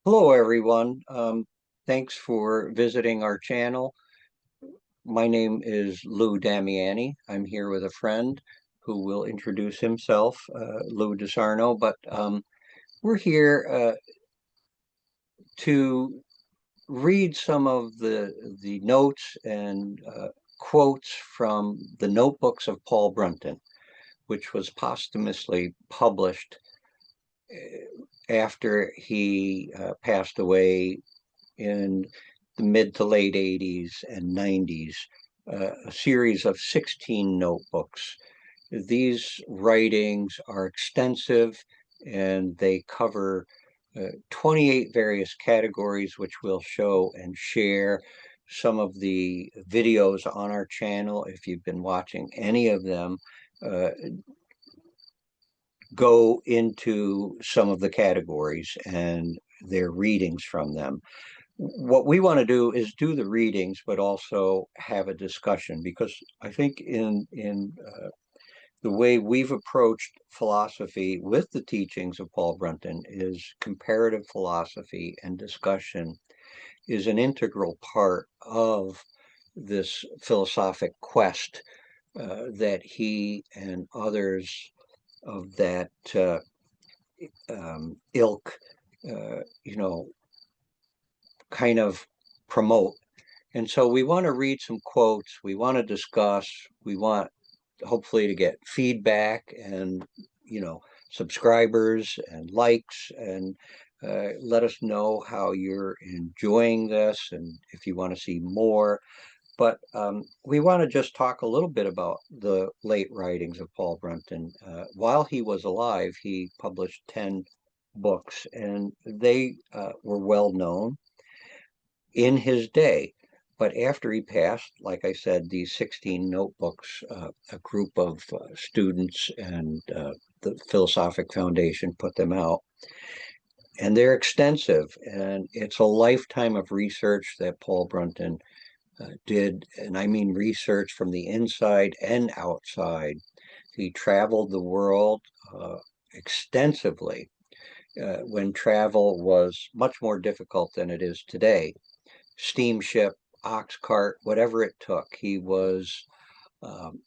Hello, everyone. Thanks for visiting our channel. My name is Lou Damiani. I'm here with a friend who will introduce himself, Lou Desarno, but we're here to read some of the notes and quotes from the notebooks of Paul Brunton, which was posthumously published after he passed away in the mid to late 80s and 90s, a series of 16 notebooks. These writings are extensive and they cover 28 various categories, which we'll show and share. Some of the videos on our channel, if you've been watching any of them, uh, go into some of the categories and their readings from them. What we want to do is do the readings, but also have a discussion because I think in the way we've approached philosophy with the teachings of Paul Brunton is comparative philosophy, and discussion is an integral part of this philosophic quest that he and others of that ilk, you know, kind of promote. And so we want to read some quotes, we want to discuss, we want hopefully to get feedback and, you know, subscribers and likes, and let us know how you're enjoying this and if you want to see more. But we want to just talk a little bit about the late writings of Paul Brunton. While he was alive, he published 10 books, and they were well known in his day. But after he passed, like I said, these 16 notebooks, a group of students and the Philosophic Foundation put them out. And they're extensive, and it's a lifetime of research that Paul Brunton did. And I mean research from the inside and outside. He traveled the world extensively when travel was much more difficult than it is today. Steamship, ox cart, whatever it took. He was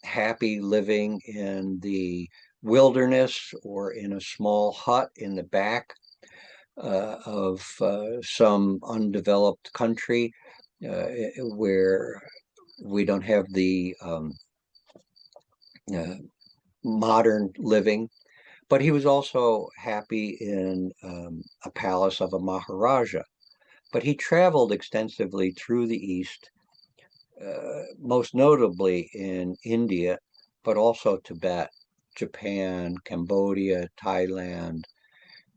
happy living in the wilderness or in a small hut in the back of some undeveloped country where we don't have the uh, modern living. But he was also happy in a palace of a Maharaja. But he traveled extensively through the East, most notably in India, but also Tibet, Japan, Cambodia, Thailand.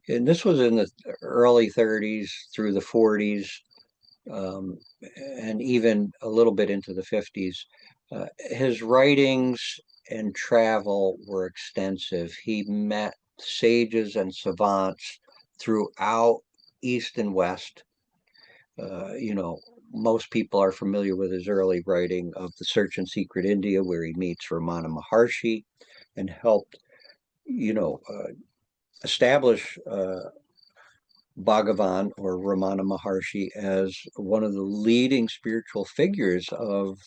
And this was in the early 30s through the 40s, and even a little bit into the 50s. His writings and travel were extensive. He met sages and savants throughout East and West. You know, most people are familiar with his early writing of The Search in Secret India, where he meets Ramana Maharshi and helped, you know, establish Bhagavan or Ramana Maharshi as one of the leading spiritual figures of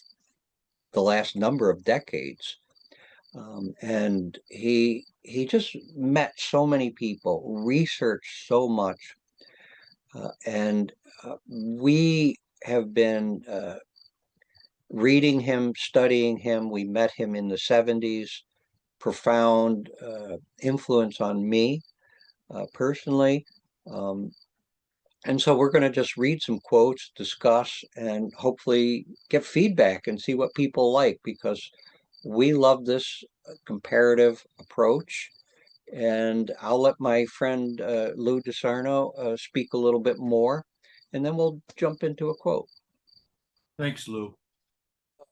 the last number of decades. And he just met so many people, researched so much, and we have been reading him, studying him. We met him in the 70s, profound influence on me personally. Um, and so we're going to just read some quotes, discuss, and hopefully get feedback and see what people like, because we love this comparative approach. And I'll let my friend Lou DeSarno speak a little bit more, and then we'll jump into a quote. Thanks, Lou.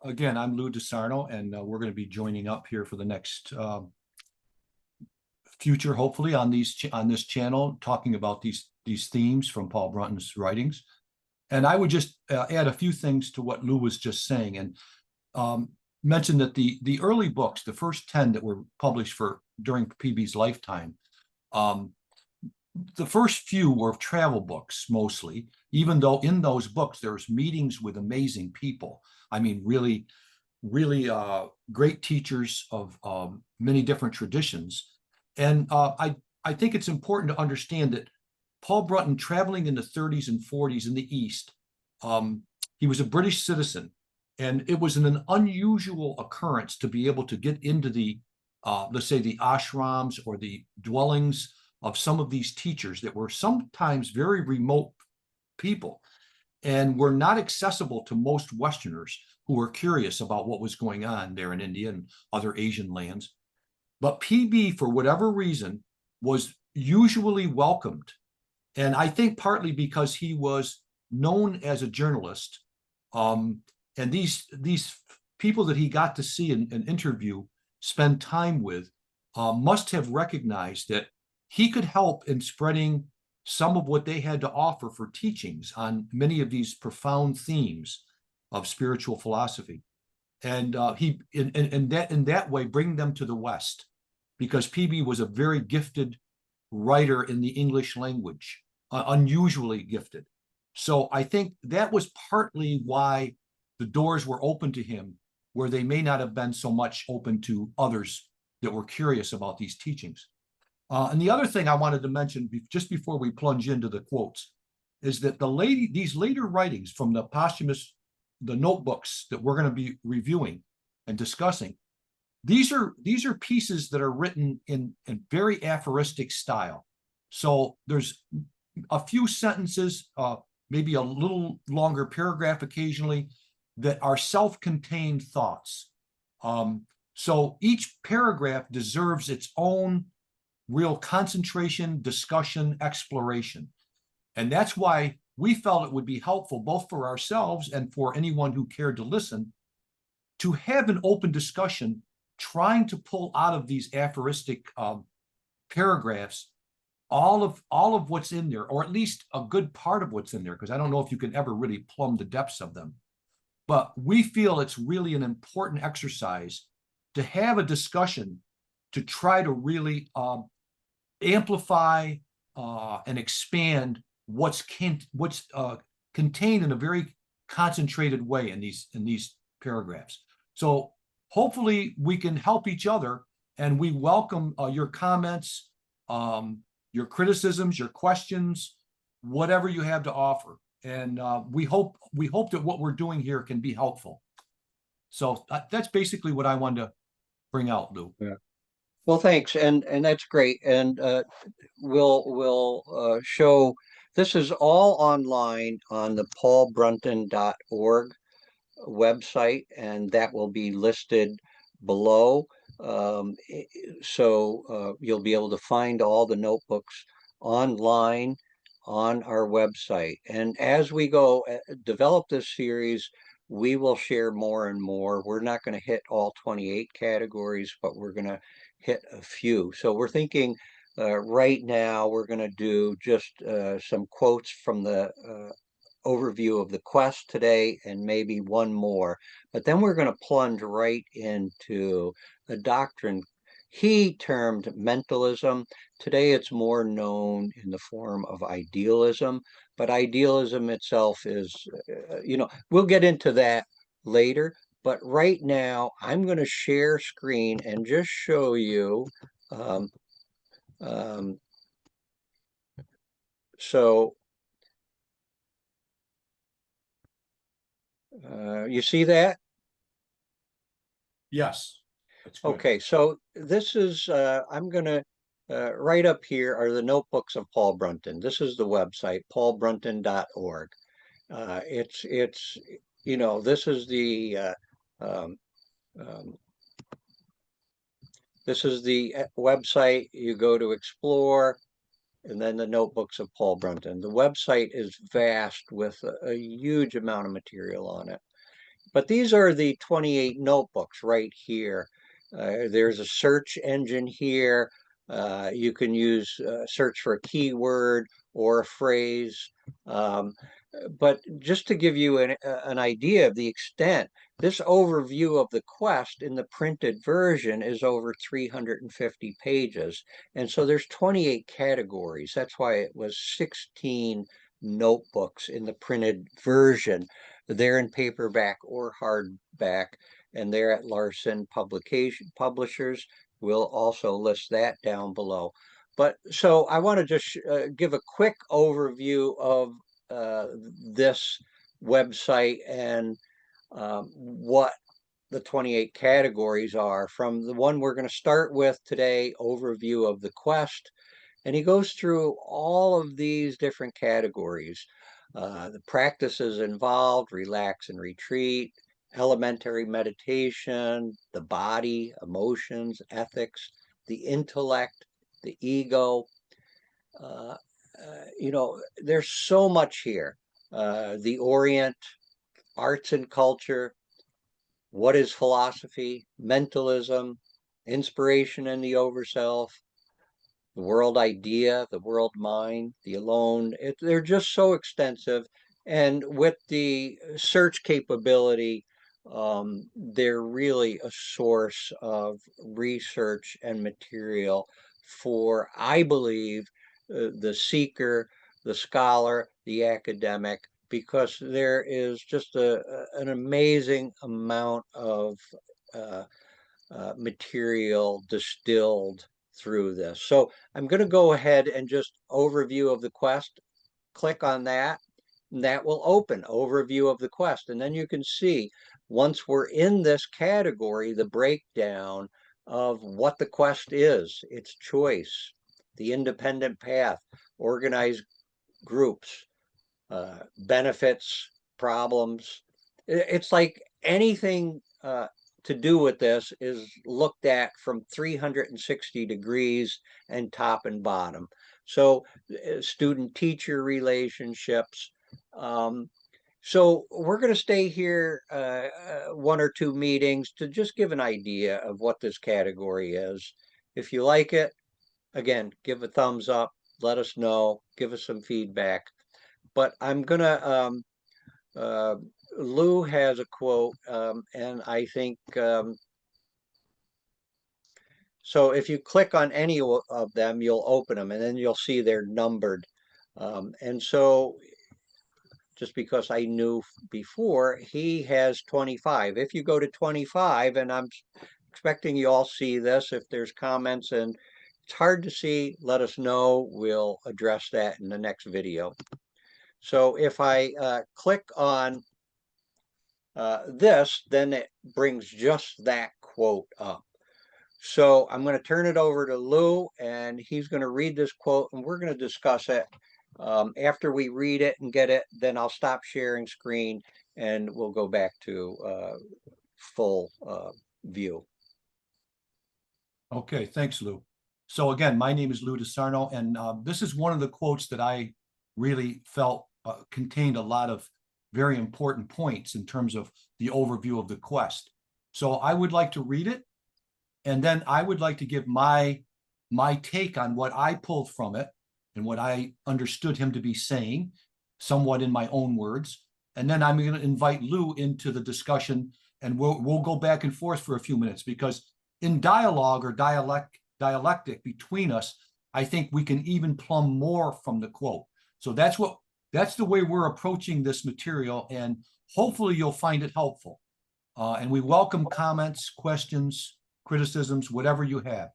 Again, I'm Lou Desarno, and we're going to be joining up here for the next future, hopefully, on this channel, talking about these themes from Paul Brunton's writings. And I would just add a few things to what Lou was just saying, and mention that the early books, the first 10 that were published during PB's lifetime, the first few were travel books mostly, even though in those books there's meetings with amazing people. I mean, really, really great teachers of many different traditions. And I think it's important to understand that Paul Brunton, traveling in the 30s and 40s in the East, um, he was a British citizen, and it was an unusual occurrence to be able to get into the, let's say, the ashrams or the dwellings of some of these teachers that were sometimes very remote people and were not accessible to most Westerners who were curious about what was going on there in India and other Asian lands. But PB, for whatever reason, was usually welcomed. And I think partly because he was known as a journalist. And these people that he got to see and interview, spend time with, must have recognized that he could help in spreading some of what they had to offer for teachings on many of these profound themes of spiritual philosophy. And he in that way bring them to the West, because PB was a very gifted writer in the English language, unusually gifted. So I think that was partly why the doors were open to him, where they may not have been so much open to others that were curious about these teachings. And the other thing I wanted to mention just before we plunge into the quotes is that these later writings from the notebooks that we're going to be reviewing and discussing, these are pieces that are written in very aphoristic style. So there's a few sentences, maybe a little longer paragraph occasionally, that are self-contained thoughts. So each paragraph deserves its own real concentration, discussion, exploration. And that's why we felt it would be helpful both for ourselves and for anyone who cared to listen to have an open discussion, trying to pull out of these aphoristic paragraphs all of what's in there, or at least a good part of what's in there, because I don't know if you can ever really plumb the depths of them. But we feel it's really an important exercise to have a discussion to try to really amplify and expand what's contained in a very concentrated way in these paragraphs. So hopefully we can help each other, and we welcome your comments, your criticisms, your questions, whatever you have to offer. And we hope that what we're doing here can be helpful. So that's basically what I wanted to bring out, Lou. Yeah. Well, thanks, and that's great. And we'll show this is all online on the paulbrunton.org website, and that will be listed below. So you'll be able to find all the notebooks online on our website. And as we go develop this series, we will share more and more. We're not going to hit all 28 categories, but we're going to hit a few. So we're thinking right now we're going to do just some quotes from the overview of the quest today and maybe one more, but then we're going to plunge right into a doctrine he termed mentalism. Today it's more known in the form of idealism, but idealism itself is, we'll get into that later. But right now, I'm going to share screen and just show you. Um, um, so you see that? Yes, that's good. Okay, so this is, I'm going to, right up here are the notebooks of Paul Brunton. This is the website, paulbrunton.org. It's, this is um, um, website. You go to explore, and then the notebooks of Paul Brunton. The website is vast with a huge amount of material on it. But these are the 28 notebooks right here. There's a search engine here. You can use search for a keyword or a phrase. But just to give you an idea of the extent, This overview of the quest in the printed version is over 350 pages. And so there's 28 categories. That's why it was 16 notebooks in the printed version. They're in paperback or hardback, and they're at Larson Publishers. We'll also list that down below. But so I want to just give a quick overview of this website and what the 28 categories are. From the one we're going to start with today, overview of the quest, and he goes through all of these different categories. The practices involved: relax and retreat, elementary meditation, the body, emotions, ethics, the intellect, the ego. Uh, there's so much here. The Orient, arts and culture, what is philosophy, mentalism, inspiration and the overself, the world idea, the world mind, the alone. They're just so extensive. And with the search capability, they're really a source of research and material for, I believe, the seeker, the scholar, the academic, because there is just an amazing amount of uh, material distilled through this. So I'm going to go ahead and just overview of the quest. Click on that, and that will open overview of the quest. And then you can see, once we're in this category, the breakdown of what the quest is, its choice, the independent path, organized groups, benefits, problems. It's like anything to do with this is looked at from 360 degrees and top and bottom. So student-teacher relationships. So we're going to stay here one or two meetings to just give an idea of what this category is. If you like it, again, give a thumbs up, let us know, give us some feedback. But I'm gonna uh, Lou has a quote, and I think so. If you click on any of them, you'll open them, and then you'll see they're numbered. And so, just because I knew before, he has 25. If you go to 25, and I'm expecting you all see this, if there's comments and it's hard to see, let us know. We'll address that in the next video. So if I click on this, then it brings just that quote up. So I'm going to turn it over to Lou, and he's going to read this quote, and we're going to discuss it. After we read it and get it, then I'll stop sharing screen, and we'll go back to full view. Okay, thanks, Lou. So again, my name is Lou Desarno, and this is one of the quotes that I really felt contained a lot of very important points in terms of the overview of the quest. So I would like to read it, and then I would like to give my take on what I pulled from it and what I understood him to be saying, somewhat in my own words. And then I'm going to invite Lou into the discussion, and we'll go back and forth for a few minutes, because in dialogue or dialectic between us, I think we can even plumb more from the quote. So that's the way we're approaching this material, and hopefully you'll find it helpful. And we welcome comments, questions, criticisms, whatever you have.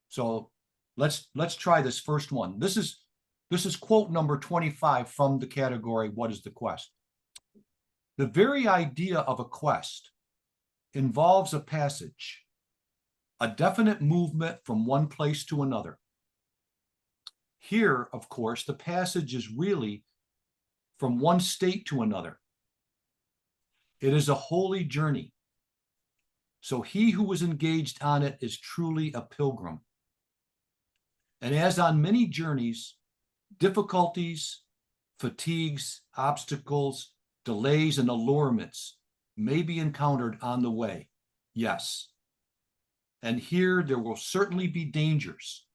So let's try this first one. This is quote number 25 from the category, What is the Quest? The very idea of a quest involves a passage, a definite movement from one place to another. Here, of course, the passage is really from one state to another. It is a holy journey. So he who is engaged on it is truly a pilgrim. And as on many journeys, difficulties, fatigues, obstacles, delays, and allurements may be encountered on the way. Yes. And here there will certainly be dangers,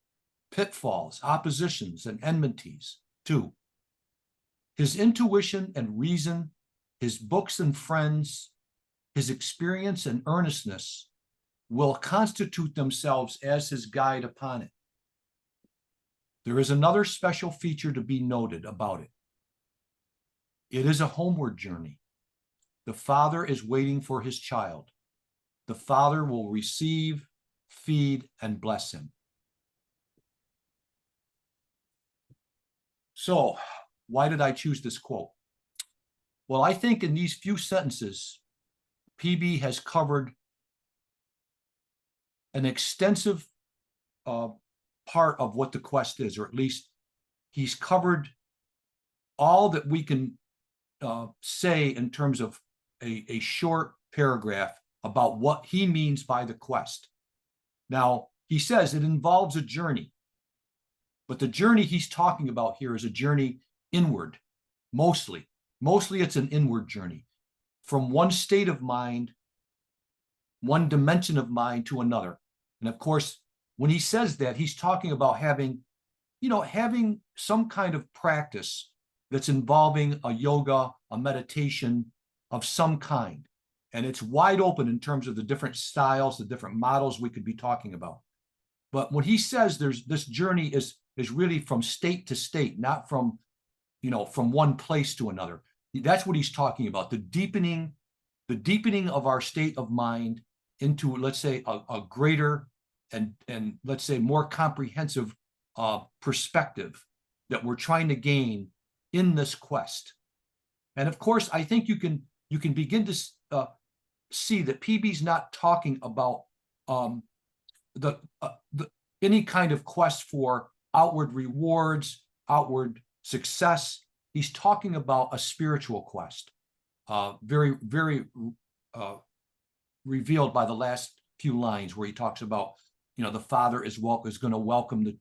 pitfalls, oppositions, and enmities too. His intuition and reason, his books and friends, his experience and earnestness will constitute themselves as his guide upon it. There is another special feature to be noted about it. It is a homeward journey. The father is waiting for his child. The father will receive, feed, and bless him. So, why did I choose this quote? Well, I think in these few sentences, PB has covered an extensive part of what the quest is, or at least he's covered all that we can say in terms of a short paragraph about what he means by the quest. Now, he says it involves a journey, but the journey he's talking about here is a journey inward, mostly. Mostly it's an inward journey from one state of mind, one dimension of mind to another. And of course, when he says that, he's talking about having some kind of practice that's involving a yoga, a meditation of some kind. And it's wide open in terms of the different styles, the different models we could be talking about. But when he says this journey is really from state to state, not from one place to another. That's what he's talking about. The deepening of our state of mind into, let's say, a greater and let's say more comprehensive perspective that we're trying to gain in this quest. And of course, I think you can begin to see that PB's not talking about any kind of quest for outward rewards, outward success. He's talking about a spiritual quest, very, very revealed by the last few lines where he talks about, the father is going to welcome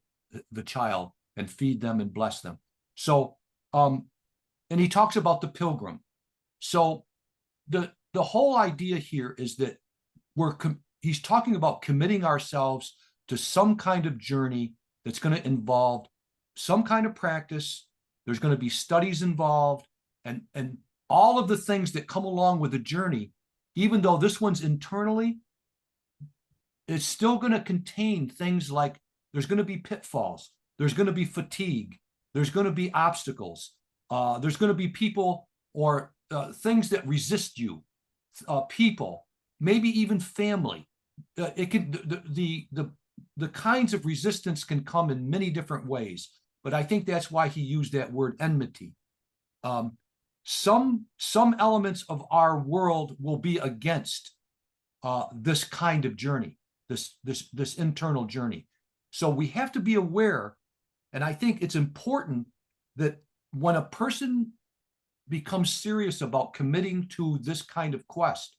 the child and feed them and bless them. So, and he talks about the pilgrim. So the whole idea here is that he's talking about committing ourselves to some kind of journey that's going to involve some kind of practice. There's going to be studies involved, and all of the things that come along with the journey, even though this one's internally, it's still going to contain things like there's going to be pitfalls, there's going to be fatigue, there's going to be obstacles, there's going to be people or things that resist you, people, maybe even family. It can the kinds of resistance can come in many different ways, but I think that's why he used that word enmity. Some elements of our world will be against this kind of journey, this internal journey. So we have to be aware, and I think it's important that when a person becomes serious about committing to this kind of quest,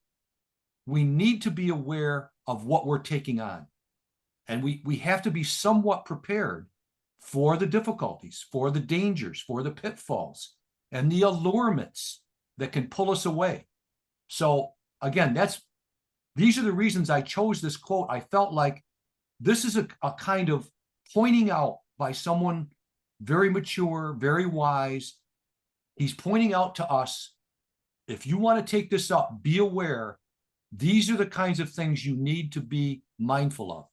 we need to be aware of what we're taking on. And we have to be somewhat prepared for the difficulties, for the dangers, for the pitfalls, and the allurements that can pull us away. So again, these are the reasons I chose this quote. I felt like this is a kind of pointing out by someone very mature, very wise. He's pointing out to us, if you want to take this up, be aware, these are the kinds of things you need to be mindful of.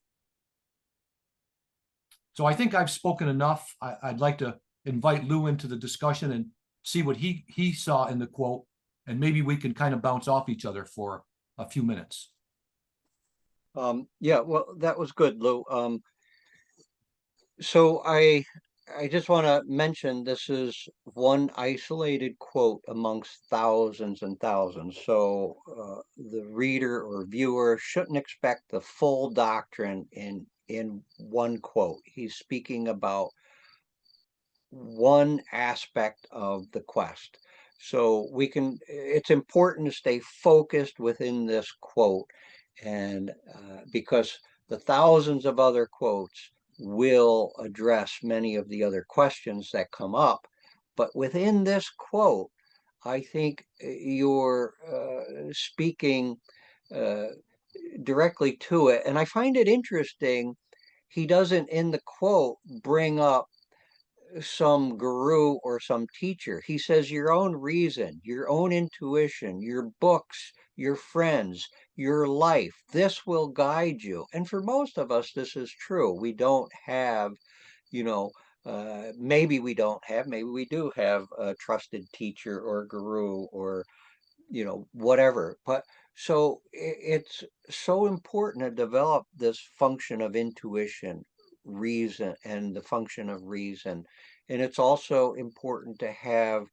So I think I've spoken enough. I'd like to invite Lou into the discussion and see what he saw in the quote, and maybe we can kind of bounce off each other for a few minutes. Yeah, well, that was good, Lou. So I just want to mention this is one isolated quote amongst thousands and thousands. So the reader or viewer shouldn't expect the full doctrine in one quote. He's speaking about one aspect of the quest. So it's important to stay focused within this quote, and because the thousands of other quotes will address many of the other questions that come up. But within this quote, I think you're speaking directly to it. And I find it interesting, he doesn't in the quote bring up some guru or some teacher. He says your own reason, your own intuition, your books, your friends, your life. This will guide you. And for most of us, this is true. We don't have, you know, maybe we don't have, maybe we do have a trusted teacher or guru or, whatever. But so it's so important to develop this function of intuition, reason, and the function of reason. And it's also important to have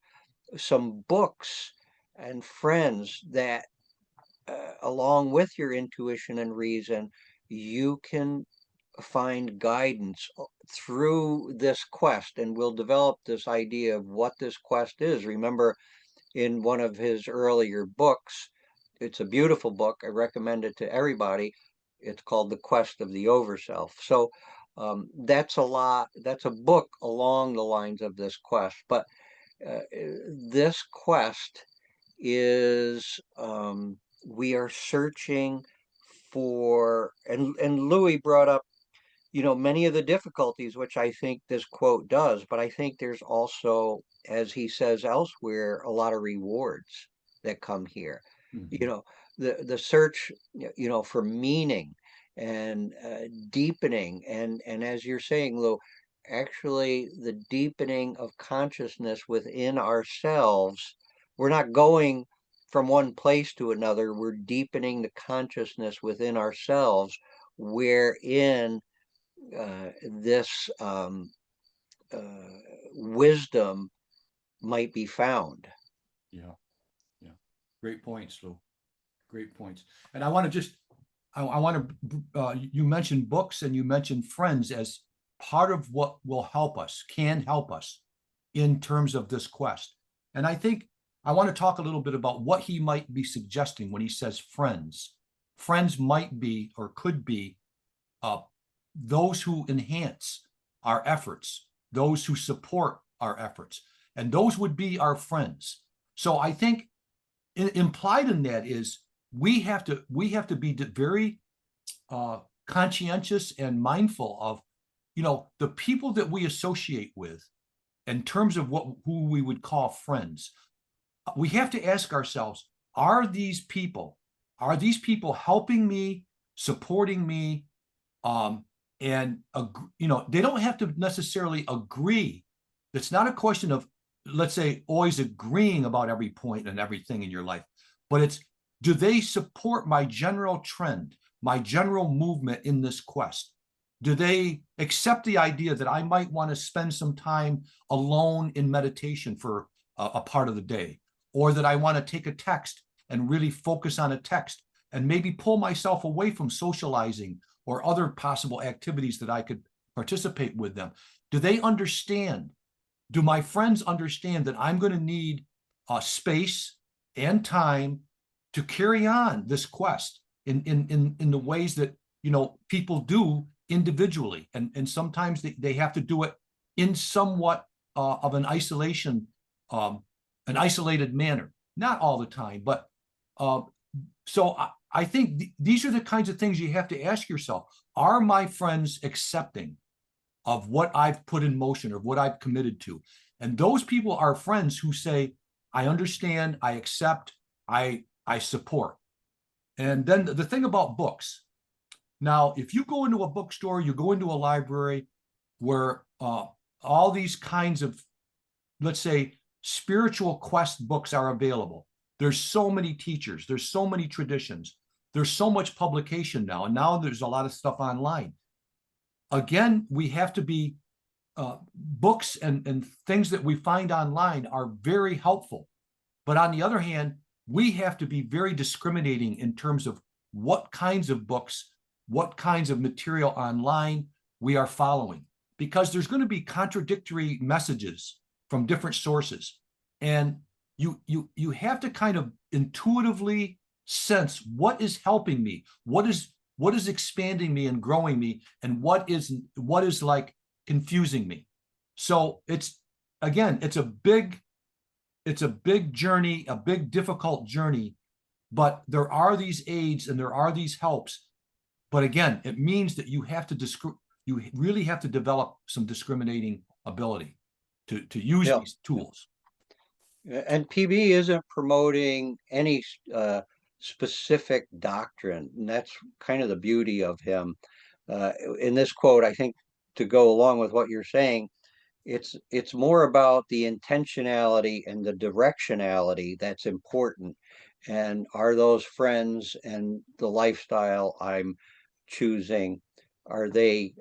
some books and friends that, along with your intuition and reason, you can find guidance through this quest. And we'll develop this idea of what this quest is. Remember, in one of his earlier books, it's a beautiful book. I recommend it to everybody. It's called The Quest of the Overself. So that's a book along the lines of this quest. But this quest is, we are searching for, and Louis brought up, many of the difficulties, which I think this quote does, but I think there's also, as he says elsewhere, a lot of rewards that come here. You Mhm. know, the search, for meaning and deepening, and as you're saying, Lou, actually the deepening of consciousness within ourselves. We're not going from one place to another. We're deepening the consciousness within ourselves, wherein this wisdom might be found. Yeah, yeah. Great points, Lou. Great points. And I want to just, I want to, you mentioned books and you mentioned friends as part of what will help us, can help us in terms of this quest. And I think I want to talk a little bit about what he might be suggesting when he says friends. Friends might be or could be uh, those who enhance our efforts, those who support our efforts, and those would be our friends. So I think implied in that is we have to be very conscientious and mindful of the people that we associate with in terms of who we would call friends. We have to ask ourselves, are these people helping me, supporting me, um, and they don't have to necessarily agree. It's not a question of, let's say, always agreeing about every point and everything in your life, but it's, do they support my general trend, my general movement in this quest? Do they accept the idea that I might want to spend some time alone in meditation for a part of the day, or that I want to take a text and really focus on a text and maybe pull myself away from socializing or other possible activities that I could participate with them? Do they understand? Do my friends understand that I'm going to need space and time to carry on this quest in the ways that people do individually, and sometimes they have to do it in somewhat of an isolated manner, not all the time, but so I think these are the kinds of things you have to ask yourself. Are my friends accepting of what I've put in motion or what I've committed to? And those people are friends who say, I understand, I accept, I support. And then the thing about books. Now, if you go into a bookstore, you go into a library where all these kinds of, let's say, spiritual quest books are available. There's so many teachers, there's so many traditions, there's so much publication now, and now there's a lot of stuff online. Again, we have to be books and things that we find online are very helpful. But on the other hand, we have to be very discriminating in terms of what kinds of books, what kinds of material online we are following, because there's going to be contradictory messages from different sources. And you have to kind of intuitively sense what is helping me, what is expanding me and growing me, and what is like confusing me. So it's a big journey, a big difficult journey, but there are these aids and there are these helps. But again, it means that you really have to develop some discriminating ability to use these tools. And PB isn't promoting any specific doctrine. And that's kind of the beauty of him. In this quote, I think, to go along with what you're saying, it's more about the intentionality and the directionality that's important. And are those friends and the lifestyle I'm choosing, are they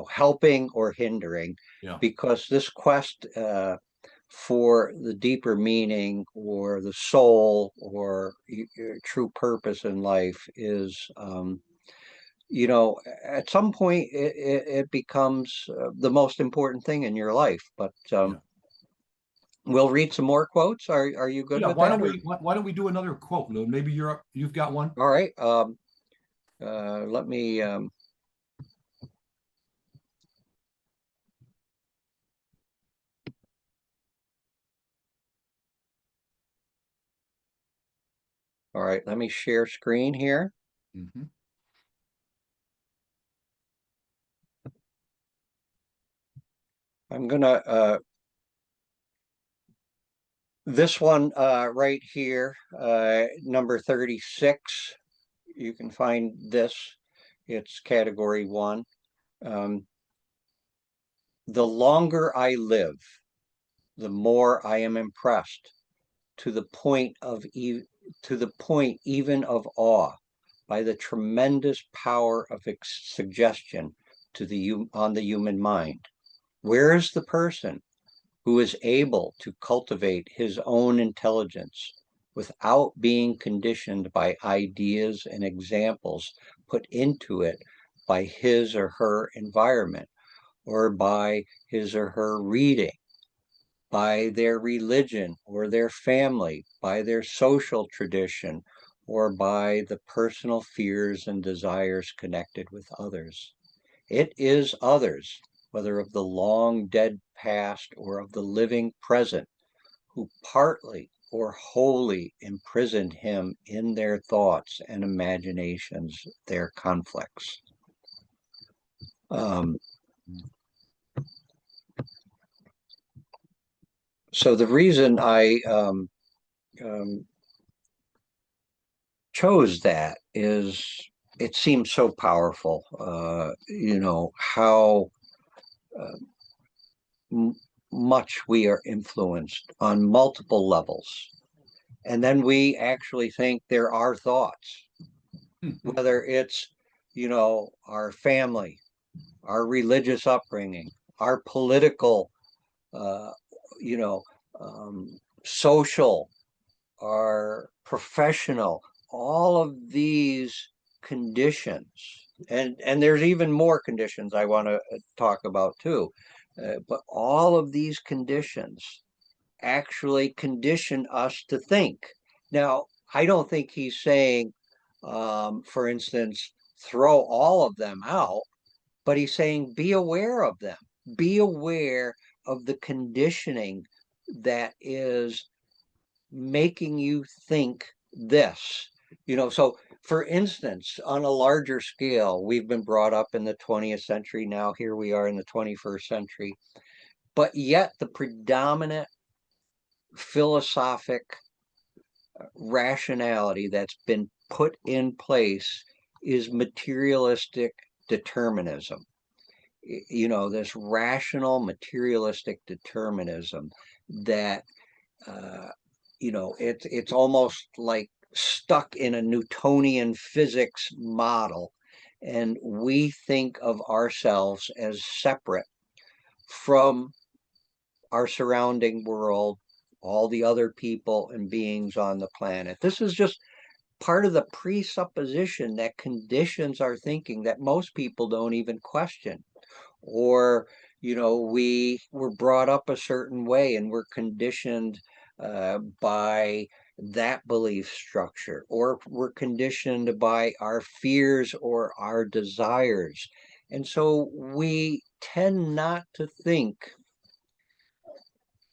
helping or hindering? Yeah. Because this quest for the deeper meaning or the soul or true purpose in life is at some point it becomes the most important thing in your life. But Yeah. we'll read some more quotes. Are you good Yeah. with that? Or Why don't we do another quote, Lou? Maybe you've got one. all right. Let me all right, let me share screen here. Mm-hmm. I'm gonna this one right here, number 36. You can find this. It's category 1. Um, the longer I live, the more I am impressed to the point of to the point even of awe by the tremendous power of suggestion to on the human mind. Where is the person who is able to cultivate his own intelligence without being conditioned by ideas and examples put into it by his or her environment, or by his or her reading, by their religion or their family, by their social tradition, or by the personal fears and desires connected with others? It is others, whether of the long dead past or of the living present, who partly or wholly imprisoned him in their thoughts and imaginations, their conflicts. Um, so the reason I um, chose that is it seems so powerful. How uh, much we are influenced on multiple levels. And then we actually think there are thoughts, whether it's, our family, our religious upbringing, our political, uh, you know, social, our professional, all of these conditions. And there's even more conditions I want to talk about too. But all of these conditions actually condition us to think. Now, I don't think he's saying, for instance, throw all of them out, but he's saying be aware of them. Be aware of the conditioning that is making you think this. So for instance, on a larger scale, we've been brought up in the 20th century. Now here we are in the 21st century. But yet the predominant philosophic rationality that's been put in place is materialistic determinism. This rational materialistic determinism that it's almost like stuck in a Newtonian physics model, and we think of ourselves as separate from our surrounding world, all the other people and beings on the planet. This is just part of the presupposition that conditions our thinking that most people don't even question. Or, we were brought up a certain way and we're conditioned by that belief structure, or we're conditioned by our fears or our desires. And so we tend not to think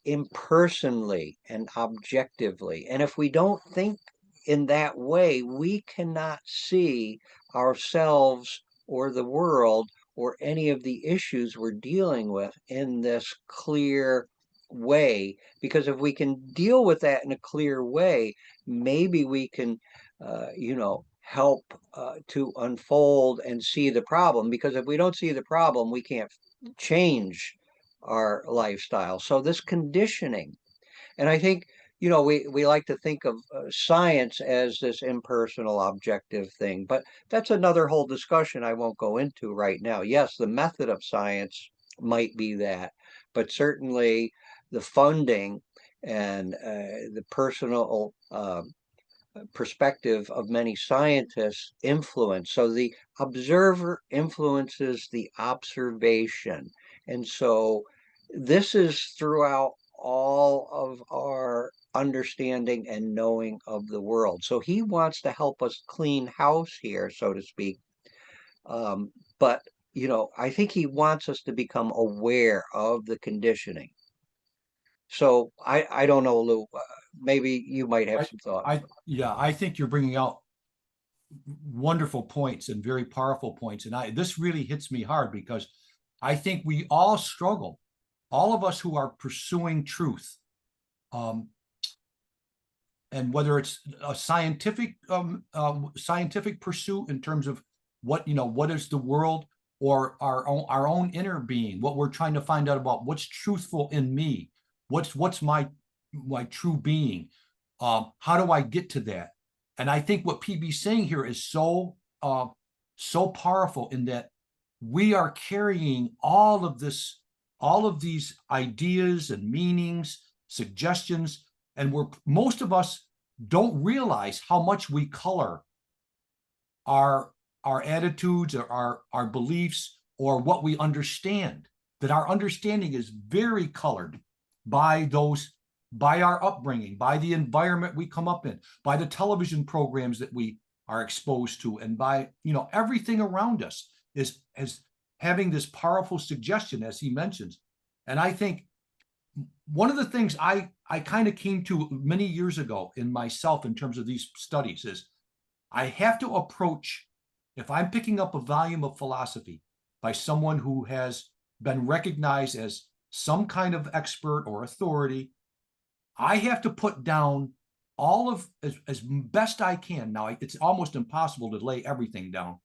impersonally and objectively. And if we don't think in that way, we cannot see ourselves or the world or any of the issues we're dealing with in this clear, way, because if we can deal with that in a clear way, maybe we can, help to unfold and see the problem. Because if we don't see the problem, we can't change our lifestyle. So this conditioning, and I think, we like to think of science as this impersonal, objective thing, but that's another whole discussion I won't go into right now. Yes, the method of science might be that, but certainly the funding and the personal perspective of many scientists influence. So the observer influences the observation. And so this is throughout all of our understanding and knowing of the world. So he wants to help us clean house here, so to speak. But, I think he wants us to become aware of the conditioning. So I don't know, Lou, maybe you might have I, some thoughts. yeah, I think you're bringing out wonderful points and very powerful points. And this really hits me hard because I think we all struggle, all of us who are pursuing truth. Um, and whether it's a scientific pursuit in terms of what is the world, or our own inner being, what we're trying to find out about what's truthful in me, what's my true being, how do I get to that? And I think what PB's saying here is so powerful, in that we are carrying all of these ideas and meanings, suggestions, and most of us don't realize how much we color our attitudes, or our beliefs, or what we understand. That our understanding is very colored by our upbringing, by the environment we come up in, by the television programs that we are exposed to, and by everything around us is as having this powerful suggestion, as he mentions. And I think one of the things I kind of came to many years ago in myself, in terms of these studies, is I have to approach, if I'm picking up a volume of philosophy by someone who has been recognized as some kind of expert or authority, I have to put down all of, as best I can. Now, it's almost impossible to lay everything down,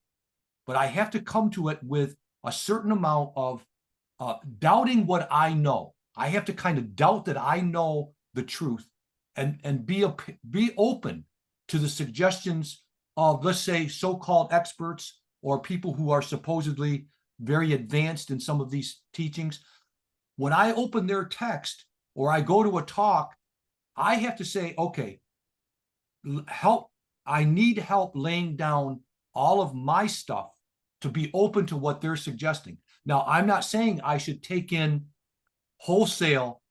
but I have to come to it with a certain amount of doubting what I know. I have to kind of doubt that I know the truth, and be open to the suggestions of, let's say, so-called experts, or people who are supposedly very advanced in some of these teachings. When I open their text, or I go to a talk, I have to say, okay, help. I need help laying down all of my stuff to be open to what they're suggesting. Now, I'm not saying I should take in wholesale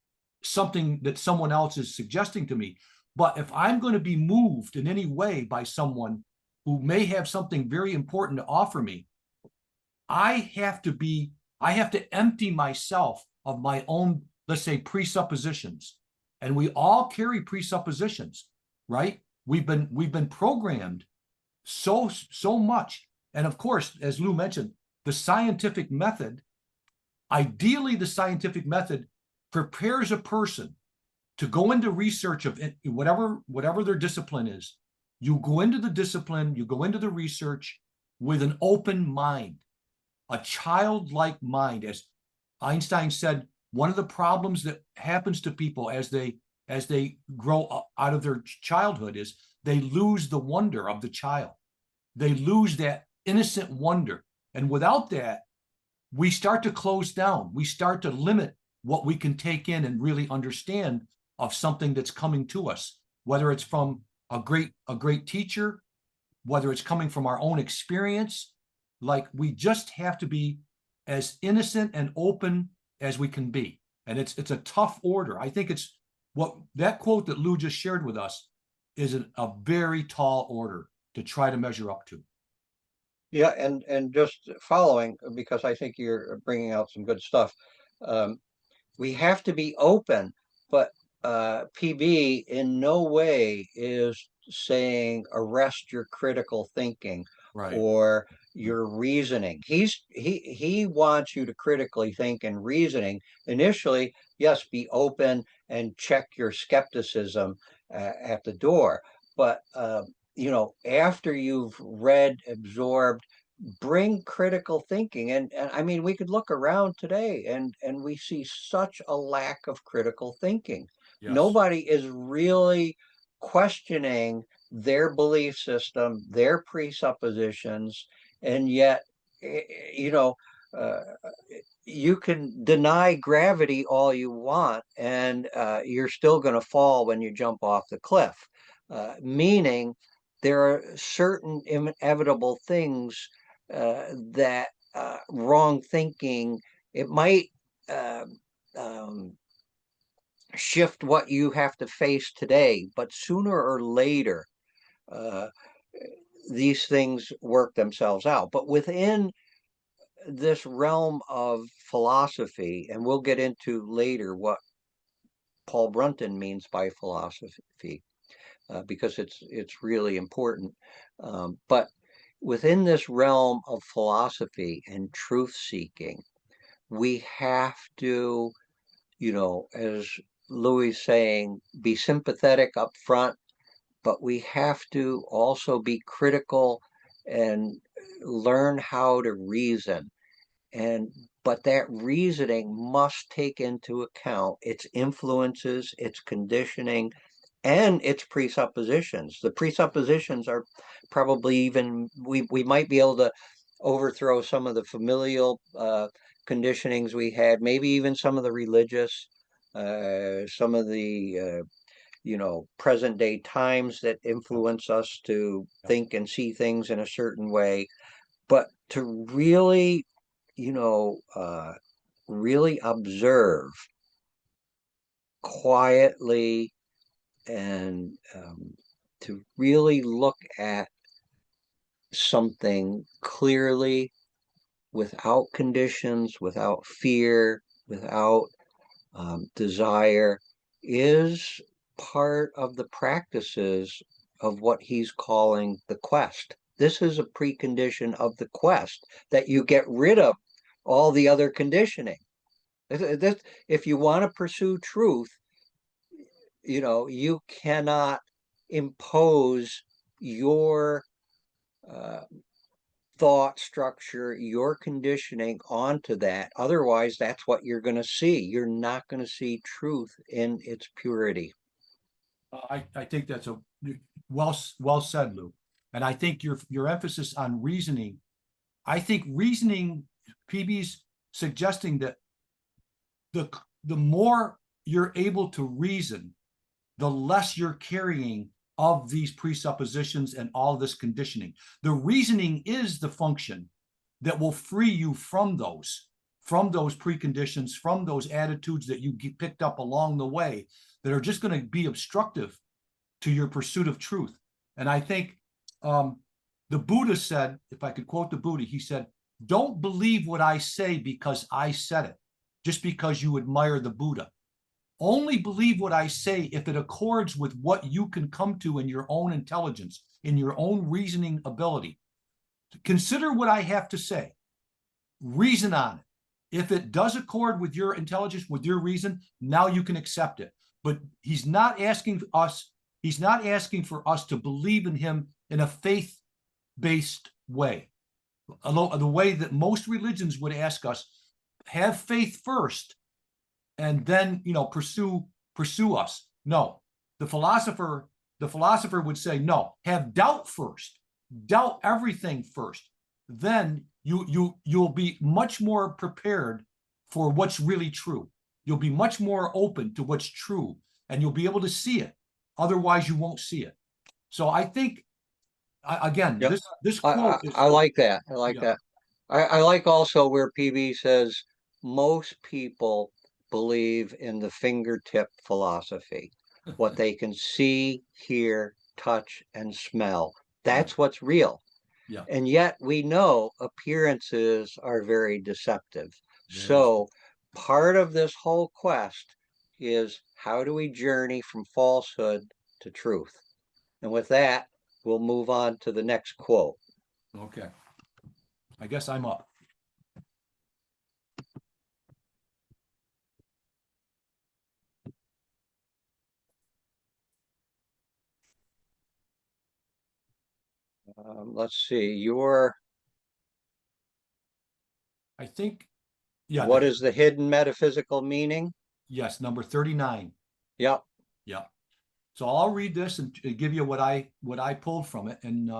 something that someone else is suggesting to me, but if I'm going to be moved in any way by someone who may have something very important to offer me, I have to empty myself of my own, let's say, presuppositions. And we all carry presuppositions, right? We've been programmed so much. And of course, as Lou mentioned, the scientific method, ideally the scientific method prepares a person to go into research of whatever their discipline is. You go into the discipline, you go into the research with an open mind, a childlike mind. As Einstein said, one of the problems that happens to people as they grow up out of their childhood is they lose the wonder of the child. They lose that innocent wonder. And without that, we start to close down. We start to limit what we can take in and really understand of something that's coming to us, whether it's from a great teacher, whether it's coming from our own experience. Like, we just have to be as innocent and open as we can be. And it's a tough order. I think it's what that quote that Lou just shared with us is a very tall order to try to measure up to. Yeah, and just following, because I think you're bringing out some good stuff. Um, we have to be open, but PB in no way is saying arrest your critical thinking, Right. or your reasoning. He wants you to critically think, and reasoning initially, yes, be open and check your skepticism at the door. But after you've read, absorbed, bring critical thinking. And I mean, we could look around today and we see such a lack of critical thinking. Yes. Nobody is really questioning their belief system, their presuppositions, and yet, eh, you know, uh, you can deny gravity all you want, and you're still going to fall when you jump off the cliff. Meaning, there are certain inevitable things that wrong thinking, it might uh, um, shift what you have to face today, but sooner or later, uh, these things work themselves out. But within this realm of philosophy, and we'll get into later what Paul Brunton means by philosophy, because it's really important. But within this realm of philosophy and truth seeking, we have to, as Louis is saying, be sympathetic up front, but we have to also be critical and learn how to reason. And but that reasoning must take into account its influences, its conditioning, and its presuppositions. The presuppositions are probably even, we might be able to overthrow some of the familial conditionings we had, maybe even some of the religious, some of the present day times that Yeah. influence us to Yeah. think and see things in a certain way. But to really, you know, uh, really observe quietly, and to really look at something clearly, without conditions, without fear, without desire, is part of the practices of what he's calling the quest. This is a precondition of the quest, that you get rid of all the other conditioning. If you want to pursue truth, you cannot impose your uh, thought structure, your conditioning onto that. Otherwise, that's what you're going to see. You're not going to see truth in its purity. I think that's a well said, Lou. And I think your emphasis on reasoning, I think reasoning, PB's suggesting that the the more you're able to reason, the less you're carrying of these presuppositions and all this conditioning. The reasoning is the function that will free you from those preconditions, from those attitudes that you picked up along the way that are just going to be obstructive to your pursuit of truth. And I think the Buddha said, if I could quote the Buddha, he said, "Don't believe what I say because I said it, just because you admire the Buddha. Only believe what I say if it accords with what you can come to in your own intelligence, in your own reasoning ability. Consider what I have to say, reason on it. If it does accord with your intelligence, with your reason, now you can accept it." But he's not asking for us to believe in him in a faith-based way. The way that most religions would ask us, have faith first and then pursue us. No, the philosopher would say, no, have doubt first, doubt everything first. Then you'll be much more prepared for what's really true. You'll be much more open to what's true, and you'll be able to see it. Otherwise, you won't see it. So I think, again, Yep. this I, quote I, is, I like that. I like yeah, that. I like also where PB says most people believe in the fingertip philosophy, what they can see, hear, touch, and smell. yeah, That's what's real. yeah, And yet we know appearances are very deceptive. very so. So part of this whole quest is, how do we journey from falsehood to truth? And with that, we'll move on to the next quote. Okay. I guess I'm up. Let's see, I think, yeah, what is the hidden metaphysical meaning? yes, number 39. Yep. Yeah. So I'll read this and give you what I pulled from it, and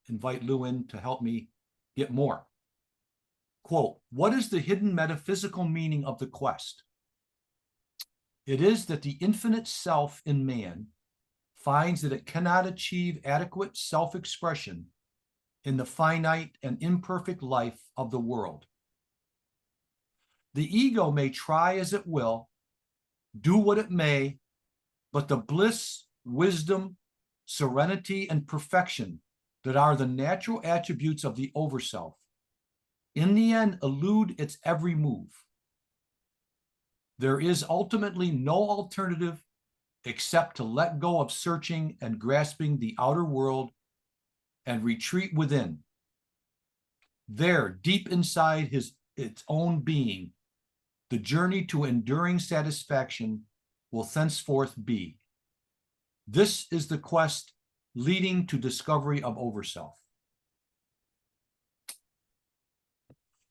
invite Lou in to help me get more. Quote, what is the hidden metaphysical meaning of the quest? It is that the infinite self in man finds that it cannot achieve adequate self-expression in the finite and imperfect life of the world. The ego may try as it will, do what it may, but the bliss, wisdom, serenity, and perfection that are the natural attributes of the overself, in the end, elude its every move. There is ultimately no alternative except to let go of searching and grasping the outer world and retreat within. There, deep inside its own being, the journey to enduring satisfaction will thenceforth be. This is the quest leading to discovery of overself.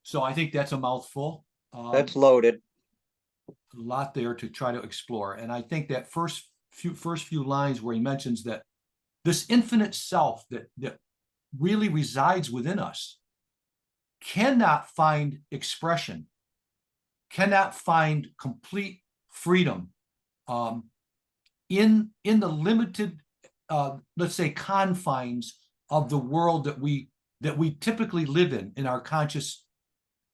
So I think that's a mouthful. That's loaded. A lot there to try to explore. And I think that first few lines where he mentions that this infinite self that really resides within us cannot find expression, cannot find complete freedom in the limited, let's say, confines of the world that we typically live in our conscious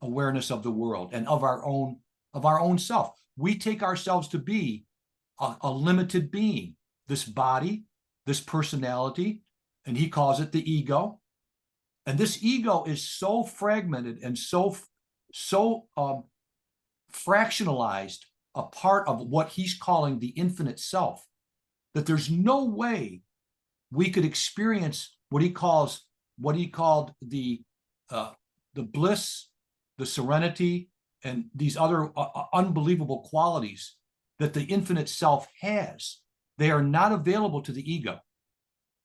awareness of the world and of our own self. We take ourselves to be a limited being, this body, this personality, and he calls it the ego. And this ego is so fragmented and so fractionalized a part of what he's calling the infinite self that there's no way we could experience what he called the bliss, the serenity, and these other unbelievable qualities that the infinite self has. They are not available to the ego.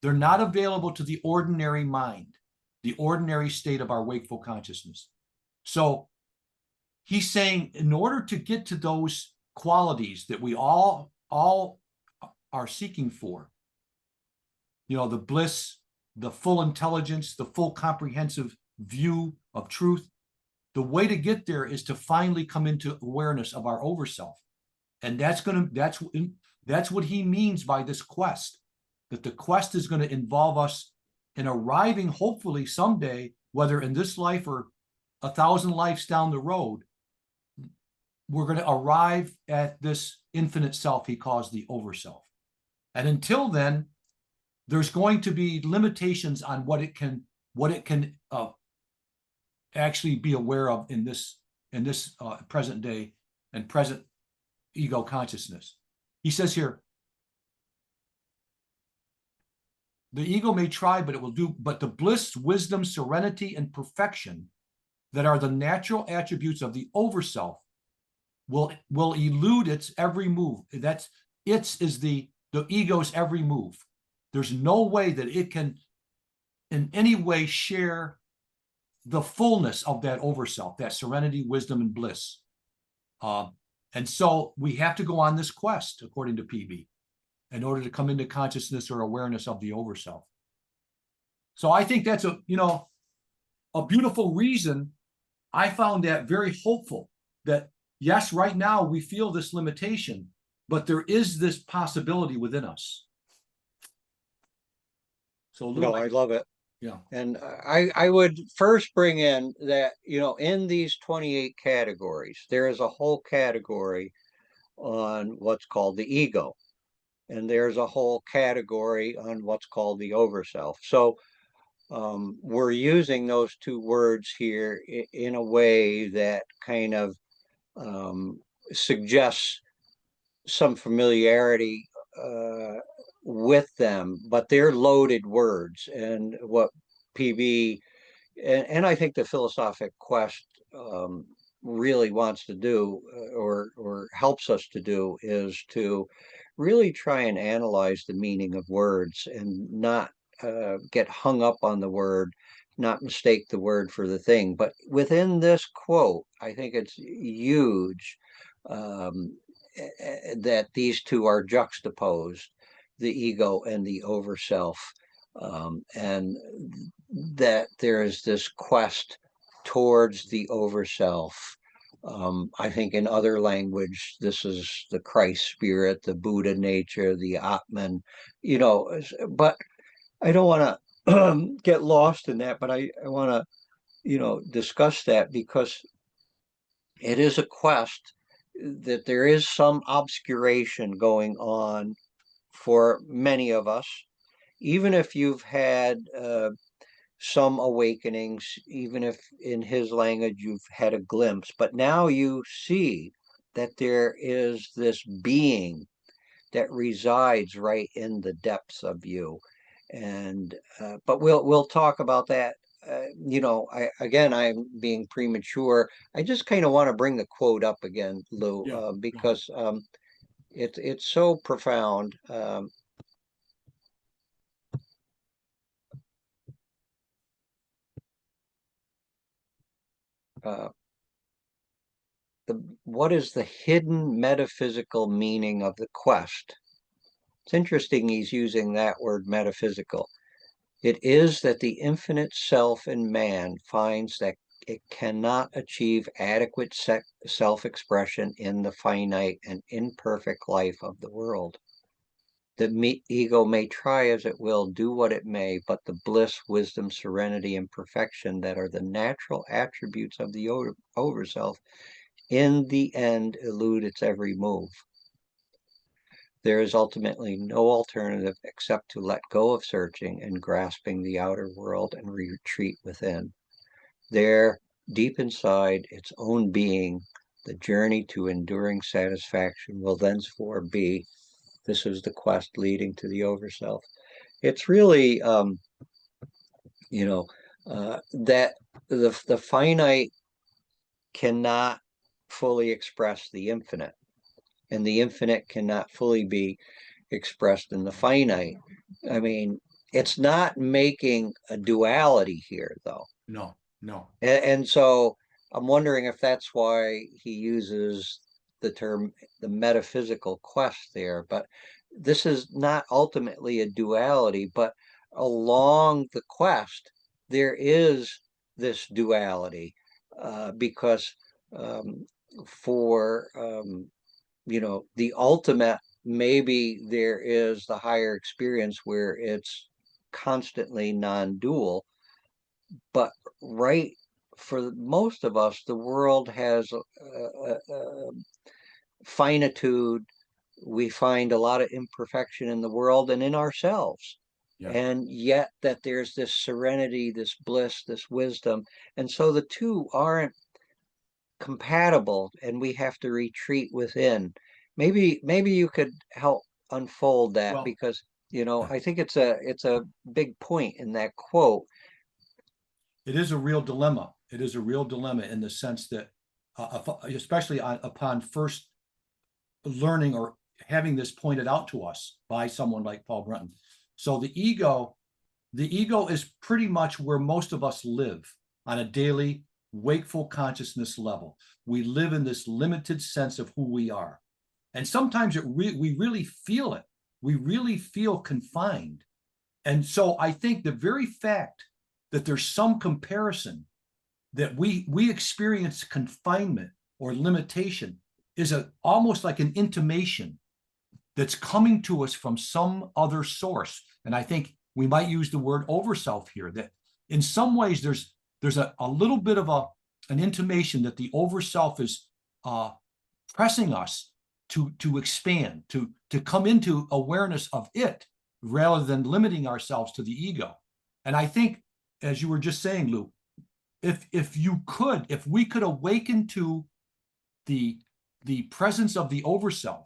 They're not available to the ordinary mind, the ordinary state of our wakeful consciousness. So he's saying, in order to get to those qualities that we all are seeking for, the bliss, the full intelligence, the full comprehensive view of truth, the way to get there is to finally come into awareness of our overself. And that's what he means by this quest, that the quest is going to involve us in arriving, hopefully someday, whether in this life or 1,000 lives down the road, we're going to arrive at this infinite self he calls the overself. And until then, there's going to be limitations on what it can actually be aware of in this present day and present ego consciousness. He says here, the ego may try, but it will do, but the bliss, wisdom, serenity, and perfection that are the natural attributes of the overself will elude its every move. Is the ego's every move. There's no way that it can in any way share the fullness of that overself, that serenity, wisdom, and bliss. And so we have to go on this quest, according to PB, in order to come into consciousness or awareness of the overself. So I think that's a beautiful reason. I found that very hopeful that, yes, right now we feel this limitation, but there is this possibility within us. So Lou, No, I love it. yeah. And I would first bring in that, in these 28 categories, there is a whole category on what's called the ego. And there's a whole category on what's called the overself. So we're using those two words here in a way that kind of suggests some familiarity with them, but they're loaded words. And what PB and I think the philosophic quest really wants to do, or helps us to do, is to really try and analyze the meaning of words and not get hung up on the word, not mistake the word for the thing. But within this quote, I think it's huge that these two are juxtaposed, the ego and the overself, and that there is this quest towards the overself. I think in other language, this is the Christ spirit, the Buddha nature, the Atman, but I don't want to get lost in that, but I want to, discuss that because it is a quest that there is some obscuration going on for many of us, even if you've had some awakenings, even if in his language you've had a glimpse, but now you see that there is this being that resides right in the depths of you. And but we'll talk about that. I'm being premature. I just kind of want to bring the quote up again, Lou, Yeah, go ahead. because it's so profound. Uh, what is the hidden metaphysical meaning of the quest? It's interesting he's using that word metaphysical. It is that the infinite self in man finds that it cannot achieve adequate self-expression in the finite and imperfect life of the world. The ego may try as it will, do what it may, but the bliss, wisdom, serenity, and perfection that are the natural attributes of the overself in the end elude its every move. There is ultimately no alternative except to let go of searching and grasping the outer world and retreat within. There, deep inside its own being, the journey to enduring satisfaction will thenceforth be. This is the quest leading to the overself. It's really, that the finite cannot fully express the infinite, and the infinite cannot fully be expressed in the finite. I mean, it's not making a duality here, though. No, no. And so I'm wondering if that's why he uses the term the metaphysical quest there. But this is not ultimately a duality, but along the quest, there is this duality because um, for the ultimate, maybe there is the higher experience where it's constantly non-dual, but right for most of us, the world has a finitude. We find a lot of imperfection in the world and in ourselves. Yeah. And yet that there's this serenity, this bliss, this wisdom. And so the two aren't compatible and we have to retreat within. Maybe you could help unfold that Well, because I think it's a big point in that quote. it is a real dilemma. It is a real dilemma in the sense that, especially upon first learning or having this pointed out to us by someone like Paul Brunton. So the ego is pretty much where most of us live on a daily wakeful consciousness level. We live in this limited sense of who we are. And sometimes we really feel it. We really feel confined. And so I think the very fact that there's some comparison that we experience confinement or limitation is almost like an intimation that's coming to us from some other source. And I think we might use the word overself here, that in some ways there's a little bit of an intimation that the overself is pressing us to expand, to come into awareness of it rather than limiting ourselves to the ego. And I think, as you were just saying, Lou, if we could awaken to the presence of the overself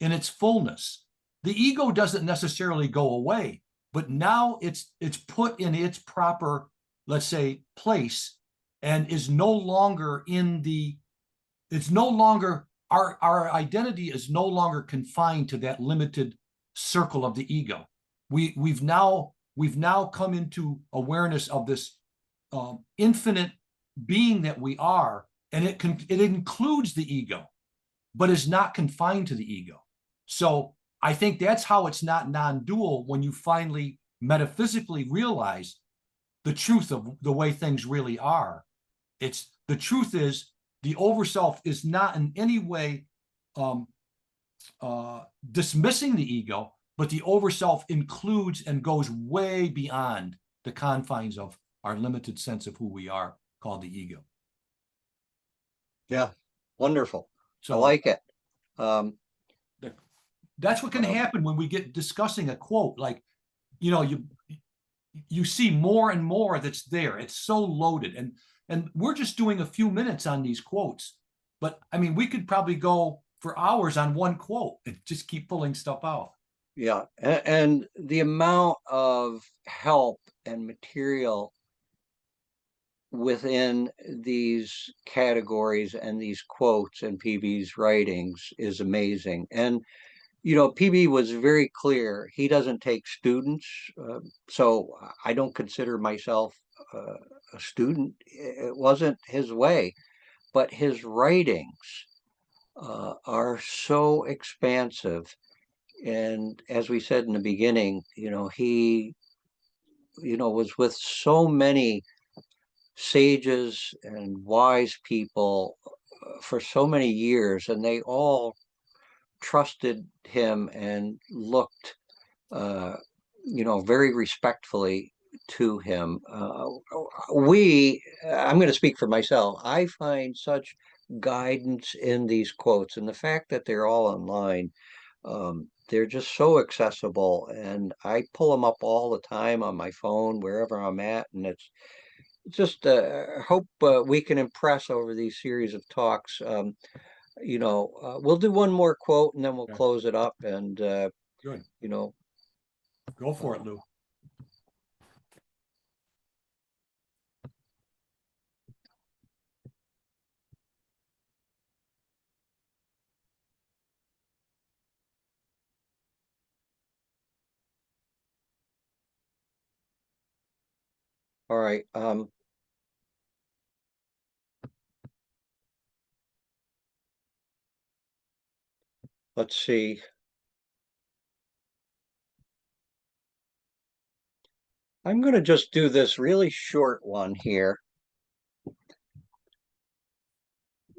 in its fullness, the ego doesn't necessarily go away, but now it's put in its proper let's say, place, and is no longer it's no longer, our identity is no longer confined to that limited circle of the ego. We've now come into awareness of this infinite being that we are, and it includes the ego, but is not confined to the ego. So I think that's how it's not non-dual, when you finally metaphysically realize the truth of the way things really are. It's the truth is the overself is not in any way dismissing the ego, but the overself includes and goes way beyond the confines of our limited sense of who we are, called the ego. Yeah, wonderful. I So like it. that's what can happen when we get discussing a quote. Like, you see more and more that's there. It's so loaded, and we're just doing a few minutes on these quotes, but I mean, we could probably go for hours on one quote and just keep pulling stuff out. Yeah, and the amount of help and material within these categories and these quotes and PB's writings is amazing. And PB was very clear. He doesn't take students, so I don't consider myself a student. It wasn't his way, but his writings are so expansive. And as we said in the beginning, he, was with so many sages and wise people for so many years, and they all trusted him and looked, very respectfully to him. I'm going to speak for myself. I find such guidance in these quotes, and the fact that they're all online, they're just so accessible, and I pull them up all the time on my phone, wherever I'm at, and it's just hope we can impress over these series of talks. We'll do one more quote and then we'll close it up. And Good. you know, Go for it, Lou. all right. Let's see. I'm going to just do this really short one here.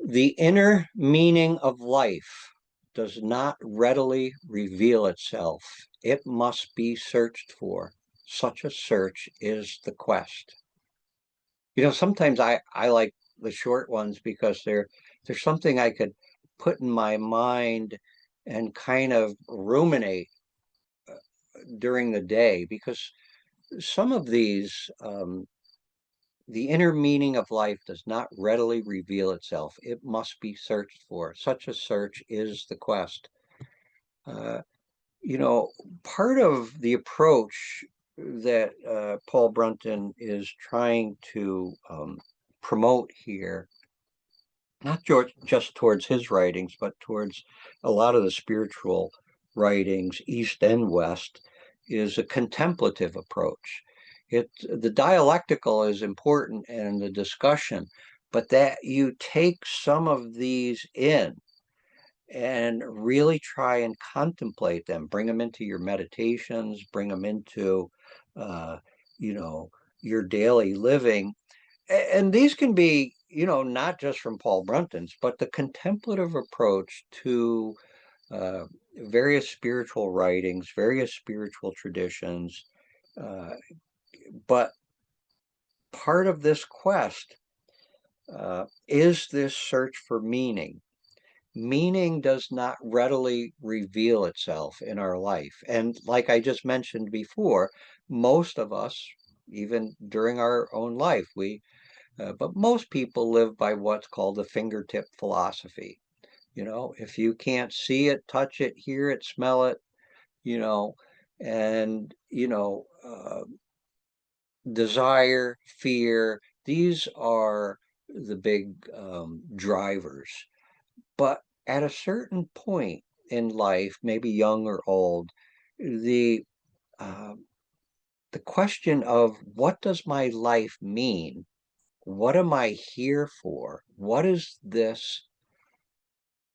The inner meaning of life does not readily reveal itself. It must be searched for. Such a search is the quest. Sometimes I like the short ones because there's something I could put in my mind and kind of ruminate during the day, because some of these, the inner meaning of life does not readily reveal itself. It must be searched for. Such a search is the quest. Uh, Part of the approach that Paul Brunton is trying to promote here, not just towards his writings, but towards a lot of the spiritual writings, East and West, is a contemplative approach. The dialectical is important and the discussion, but that you take some of these in and really try and contemplate them, bring them into your meditations, bring them into, you know, your daily living. And these can be, not just from Paul Brunton's, but the contemplative approach to uh, various spiritual writings, various spiritual traditions. Uh, but part of this quest is this search for meaning. Meaning does not readily reveal itself in our life. And like I just mentioned before, most of us, even during our own life, but most people live by what's called the fingertip philosophy. If you can't see it, touch it, hear it, smell it, you know, and, desire, fear, these are the big drivers. But at a certain point in life, maybe young or old, the uh, the question of what does my life mean? What am I here for? What is this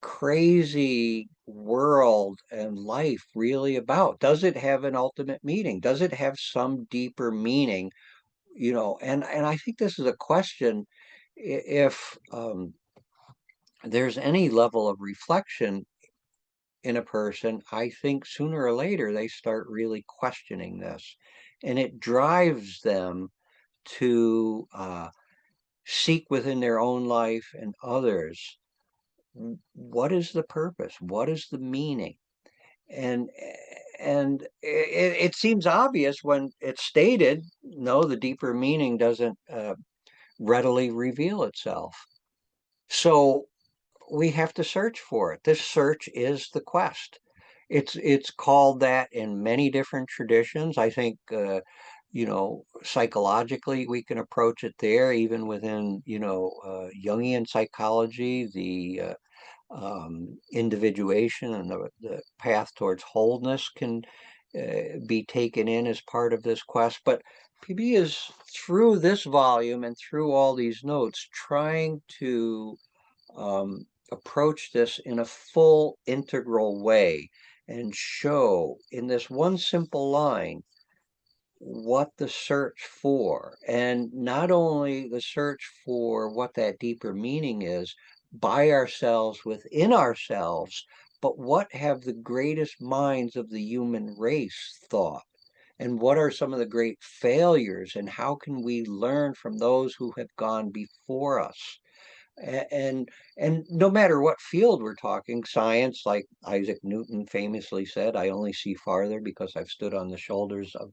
crazy world and life really about? Does it have an ultimate meaning? Does it have some deeper meaning? And I think this is a question. If there's any level of reflection in a person, I think sooner or later they start really questioning this, and it drives them to seek within their own life and others, what is the purpose? What is the meaning? And and it seems obvious when it's stated. No, the deeper meaning doesn't readily reveal itself. So we have to search for it. This search is the quest. It's called that in many different traditions. I think psychologically we can approach it there, even within Jungian psychology, the individuation and the path towards wholeness can be taken in as part of this quest. But PB is, through this volume and through all these notes, trying to approach this in a full integral way and show in this one simple line what the search for, and not only the search for what that deeper meaning is by ourselves, within ourselves, but what have the greatest minds of the human race thought? And what are some of the great failures, and how can we learn from those who have gone before us? And no matter what field we're talking, science, like Isaac Newton famously said, I only see farther because I've stood on the shoulders of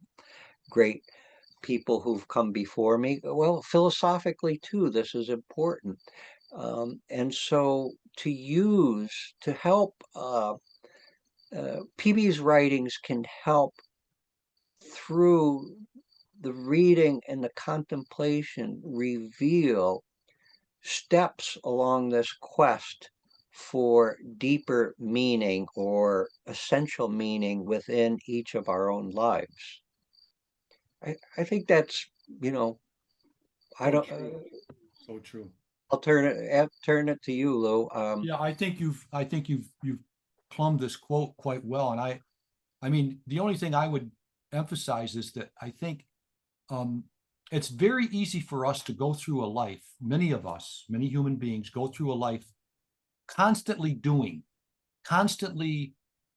great people who've come before me. Well, philosophically too, this is important. And so to help, PB's writings can help through the reading and the contemplation reveal steps along this quest for deeper meaning or essential meaning within each of our own lives. I think that's, you know, I So don't, true. So true. I'll turn it to you, Lou. Yeah, I think you've plumbed this quote quite well. And I mean, the only thing I would emphasize is that I think um, it's very easy for us to go through a life. Many of us, many human beings, go through a life constantly doing, constantly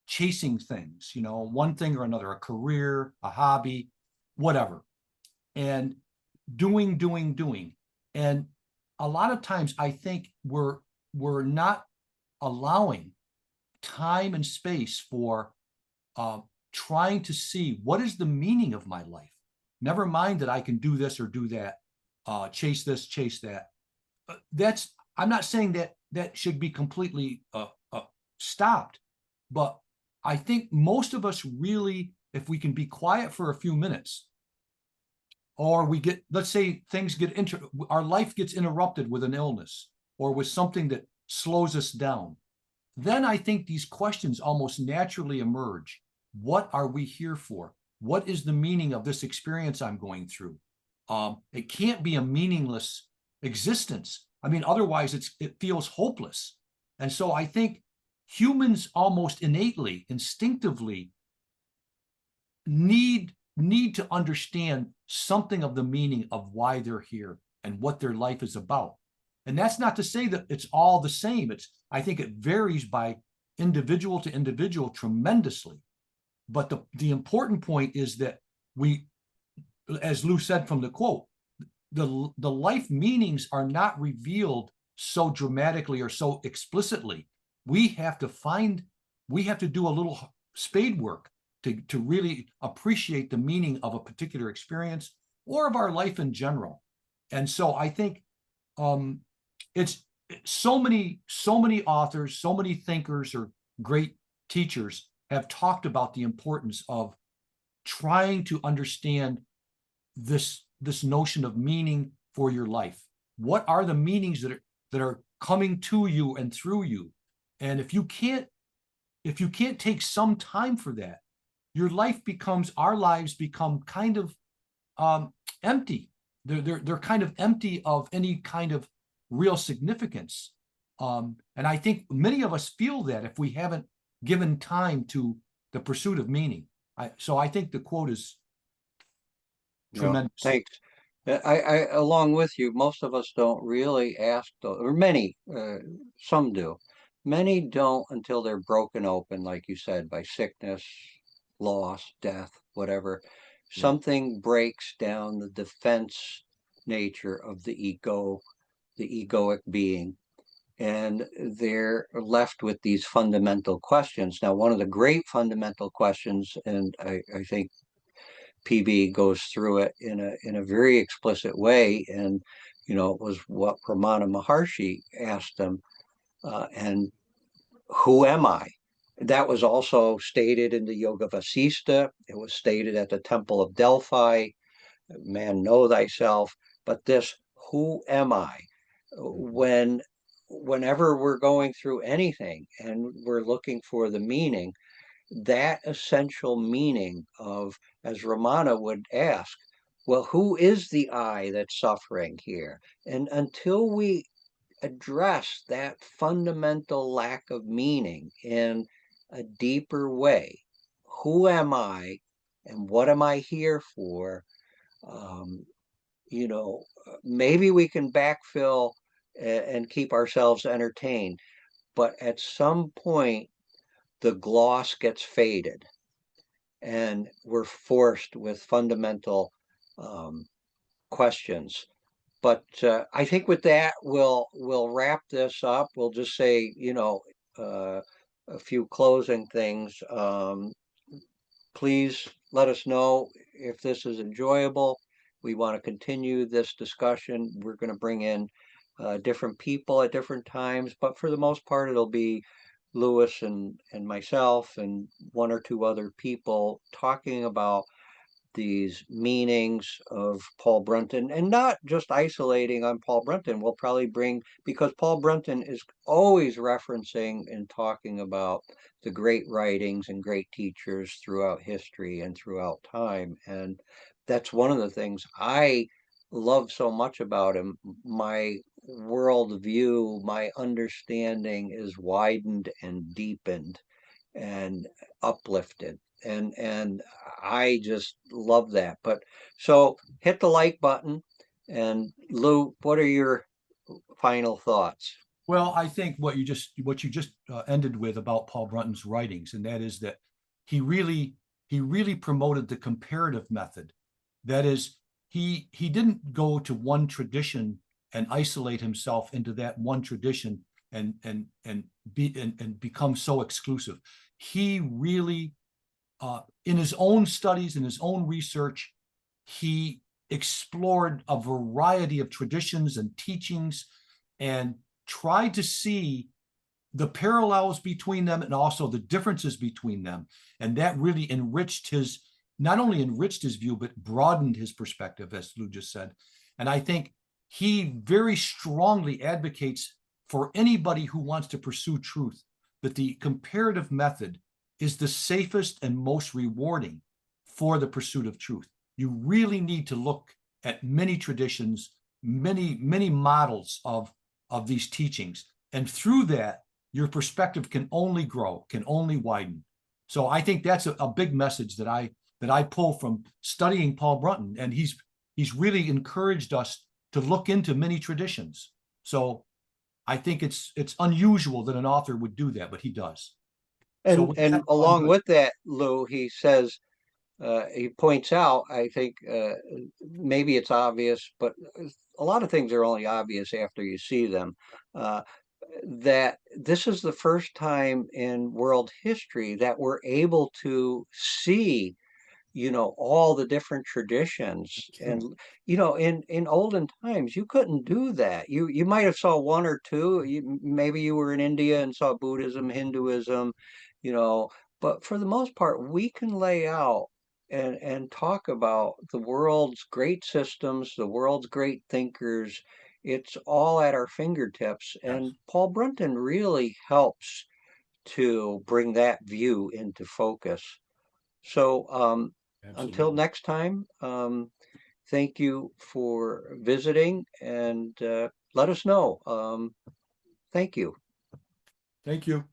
chasing things. One thing or another, a career, a hobby, whatever, and doing. And a lot of times, I think we're not allowing time and space for uh, trying to see what is the meaning of my life. Never mind that I can do this or do that, chase this, chase that. I'm not saying that should be completely stopped, but I think most of us really, if we can be quiet for a few minutes, or let's say our life gets interrupted with an illness or with something that slows us down, then I think these questions almost naturally emerge. What are we here for? What is the meaning of this experience I'm going through? It can't be a meaningless existence. I mean, otherwise it feels hopeless. And so I think humans almost innately, instinctively need to understand something of the meaning of why they're here and what their life is about. And that's not to say that it's all the same. I think it varies by individual to individual tremendously. But the important point is that we, as Lou said from the quote, the life meanings are not revealed so dramatically or so explicitly. We have to do a little spade work to really appreciate the meaning of a particular experience or of our life in general. And so I think it's so many authors, so many thinkers or great teachers have talked about the importance of trying to understand this notion of meaning for your life. What are the meanings that are coming to you and through you? And if you can't take some time for that, our lives become kind of empty. They're kind of empty of any kind of real significance. And I think many of us feel that if we haven't given time to the pursuit of meaning. So I think the quote is No, tremendous. thanks. Along with you, most of us don't really ask, or many, some do. Many don't until they're broken open, like you said, by sickness, loss, death, whatever. Yeah. Something breaks down the defense nature of the ego, the egoic being, and they're left with these fundamental questions. Now, one of the great fundamental questions, and I think PB goes through it in a very explicit way, and it was what Ramana Maharshi asked them, and who am I? That was also stated in the Yoga Vasista. It was stated at the Temple of Delphi. Man, know thyself. But this, who am I? Whenever we're going through anything and we're looking for the meaning, that essential meaning of, as Ramana would ask, well, who is the I that's suffering here? And until we address that fundamental lack of meaning in a deeper way, who am I and what am I here for? Um, Maybe we can backfill and keep ourselves entertained, but at some point, the gloss gets faded and we're forced with fundamental um, questions. But I think with that, we'll wrap this up. We'll just say, uh, a few closing things. Please let us know if this is enjoyable. We want to continue this discussion. We're going to bring in different people at different times, but for the most part, it'll be Lewis and myself and one or two other people talking about these meanings of Paul Brunton, and not just isolating on Paul Brunton. We'll probably bring, because Paul Brunton is always referencing and talking about the great writings and great teachers throughout history and throughout time. And that's one of the things I love so much about him. My worldview, my understanding is widened and deepened and uplifted, and I just love that. But so hit the like button. And Lou, what are your final thoughts? Well, I think what you just ended with about Paul Brunton's writings, and that is that he really he really promoted the comparative method. That is, he didn't go to one tradition and isolate himself into that one tradition and become so exclusive. He really, in his own studies, in his own research, he explored a variety of traditions and teachings and tried to see the parallels between them and also the differences between them. And that really not only enriched his view, but broadened his perspective, as Lou just said. And I think he very strongly advocates for anybody who wants to pursue truth that the comparative method is the safest and most rewarding for the pursuit of truth. You really need to look at many traditions, many models of these teachings. And through that, your perspective can only grow, can only widen. So I think that's a big message that I pull from studying Paul Brunton. And he's really encouraged us to look into many traditions. So I think it's unusual that an author would do that, but he does. So And with that, and I'm along good. with that, Lou, he says, he points out, I think maybe it's obvious, but a lot of things are only obvious after you see them. Uh, that this is the first time in world history that we're able to see, all the different traditions. That's And true. in olden times you couldn't do that. You might have saw one or two. Maybe you were in India and saw Buddhism, Hinduism, you know but for the most part we can lay out and talk about the world's great systems, the world's great thinkers. It's all at our fingertips, Yes, and Paul Brunton really helps to bring that view into focus. So until absolutely. next time, thank you for visiting, and let us know. Thank you. Thank you.